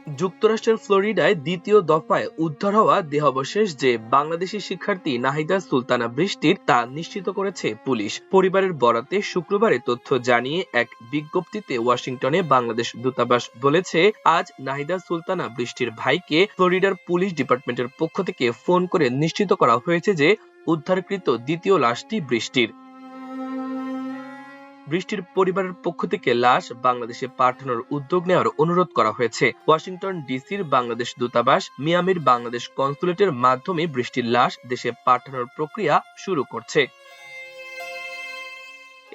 যুক্তরাষ্ট্রের ফ্লোরিডায় দ্বিতীয় দফায় উদ্ধার হওয়া দেহাবশেষ যে বাংলাদেশি শিক্ষার্থী নাহিদা সুলতানা বৃষ্টির তা নিশ্চিত করেছে পুলিশ। পরিবারের বরাতে শুক্রবার এ তথ্য জানিয়ে এক বিজ্ঞপ্তিতে ওয়াশিংটনে বাংলাদেশ দূতাবাস বলেছে, আজ নাহিদা সুলতানা বৃষ্টির ভাইকে ফ্লোরিডার পুলিশ ডিপার্টমেন্টের পক্ষ থেকে ফোন করে নিশ্চিত করা হয়েছে যে উদ্ধারকৃত দ্বিতীয় লাশটি বৃষ্টির। বৃষ্টির পরিবারের পক্ষ থেকে লাশ বাংলাদেশে পাঠানোর উদ্যোগ নেওয়ার অনুরোধ করা হয়েছে। ওয়াশিংটন ডিসির বাংলাদেশ দূতাবাস মিয়ামির বাংলাদেশ কনসুলেটের মাধ্যমে বৃষ্টির লাশ দেশে পাঠানোর প্রক্রিয়া শুরু করছে।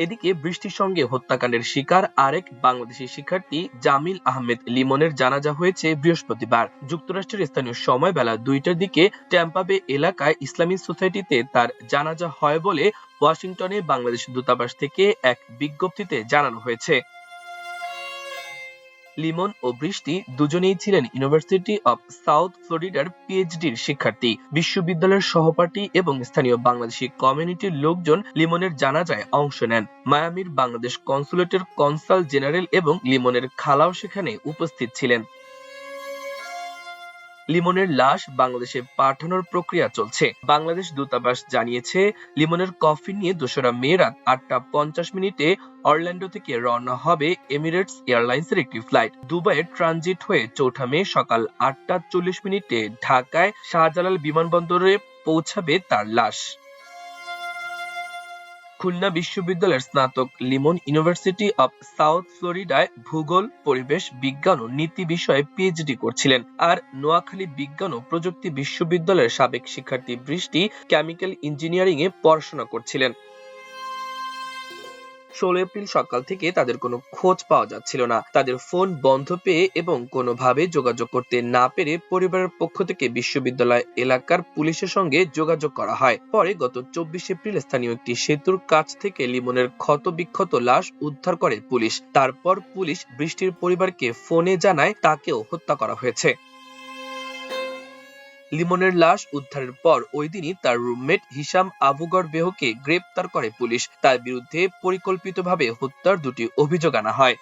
এদিকে বৃষ্টির সঙ্গে হত্যাকাণ্ডের শিকার আরেক বাংলাদেশি শিক্ষার্থী জামিল আহমেদ লিমনের জানাজা হয়েছে বৃহস্পতিবার। যুক্তরাষ্ট্রের স্থানীয় সময় বেলা 2টার দিকে ট্যাম্পা বে এলাকায় ইসলামিক সোসাইটিতে তার জানাজা হয় বলে ওয়াশিংটনে বাংলাদেশ দূতাবাস থেকে এক বিজ্ঞপ্তিতে জানানো হয়েছে। লিমন ও বৃষ্টি দুজনেই ছিলেন ইউনিভার্সিটি অব সাউথ ফ্লোরিডার পিএইচডির শিক্ষার্থী। বিশ্ববিদ্যালয়ের সহপাঠী এবং স্থানীয় বাংলাদেশি কমিউনিটির লোকজন লিমনের জানাজায় অংশ নেন। মায়ামির বাংলাদেশ কনসুলেটের কনসাল জেনারেল এবং লিমনের খালাও সেখানে উপস্থিত ছিলেন। লিমনের লাশ বাংলাদেশে পাঠানোর প্রক্রিয়া চলছে। বাংলাদেশ দূতাবাস জানিয়েছে, লিমনের কফিন নিয়ে 2রা মে রাত 8টা 50 অরল্যান্ডো থেকে রওনা হবে এমিরেটস এয়ারলাইন্সের একটি ফ্লাইট। দুবাইয়ে ট্রানজিট হয়ে 4 মে সকাল 8টা 40 ঢাকায় শাহজালাল বিমানবন্দরে পৌঁছাবে তার লাশ। খুলনা বিশ্ববিদ্যালয়ের স্নাতক লিমন ইউনিভার্সিটি অব সাউথ ফ্লোরিডায় ভূগোল, পরিবেশ বিজ্ঞান ও নীতি বিষয়ে পিএইচডি করছিলেন। আর নোয়াখালী বিজ্ঞান ও প্রযুক্তি বিশ্ববিদ্যালয়ের সাবেক শিক্ষার্থী বৃষ্টি কেমিক্যাল ইঞ্জিনিয়ারিং এ পড়াশোনা করছিলেন। 16 এপ্রিল সকাল থেকে তাদের কোনো খোঁজ পাওয়া যাচ্ছিল না। তাদের ফোন বন্ধ পেয়ে এবং কোনোভাবে যোগাযোগ করতে না পেরে পরিবারের পক্ষ থেকে বিশ্ববিদ্যালয় এলাকার পুলিশের সঙ্গে যোগাযোগ করা হয়। পরে গত 24 এপ্রিল স্থানীয় একটি সেতুর কাছ থেকে লিমনের ক্ষতবিক্ষত লাশ উদ্ধার করে পুলিশ। তারপর পুলিশ বৃষ্টির পরিবারকে ফোনে জানায় তাকেও হত্যা করা হয়েছে। লিমনের লাশ উদ্ধারের পর ওই দিনই তার রুমমেট হিশাম আবুগর বেহকে গ্রেপ্তার করে পুলিশ। তার বিরুদ্ধে পরিকল্পিতভাবে হত্যার 2টি অভিযোগ আনা হয়।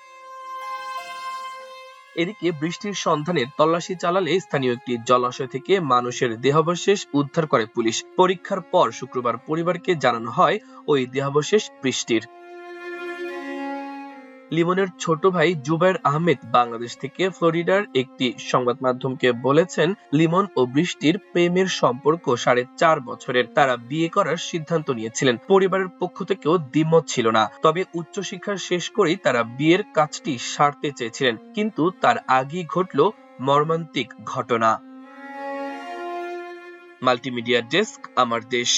এদিকে বৃষ্টির সন্ধানে তল্লাশি চালালে স্থানীয় একটি জলাশয় থেকে মানুষের দেহাবশেষ উদ্ধার করে পুলিশ। পরীক্ষার পর শুক্রবার পরিবারকে জানানো হয় ওই দেহাবশেষ বৃষ্টির। লিমনের ছোট ভাই জুবায়ের আহমেদ বাংলাদেশ থেকে ফ্লোরিডার একটি সংবাদ মাধ্যমকে বলেছেন, লিমন ও বৃষ্টির প্রেমের সম্পর্ক 4.5 বছরের। তারা বিয়ে করার সিদ্ধান্ত নিয়েছিলেন। পরিবারের পক্ষ থেকেও দ্বিমত ছিল না। তবে উচ্চশিক্ষা শেষ করেই তারা বিয়ের কাজটি সারতে চেয়েছিলেন, কিন্তু তার আগেই ঘটল মর্মান্তিক ঘটনা। মাল্টিমিডিয়া ডেস্ক, আমার দেশ।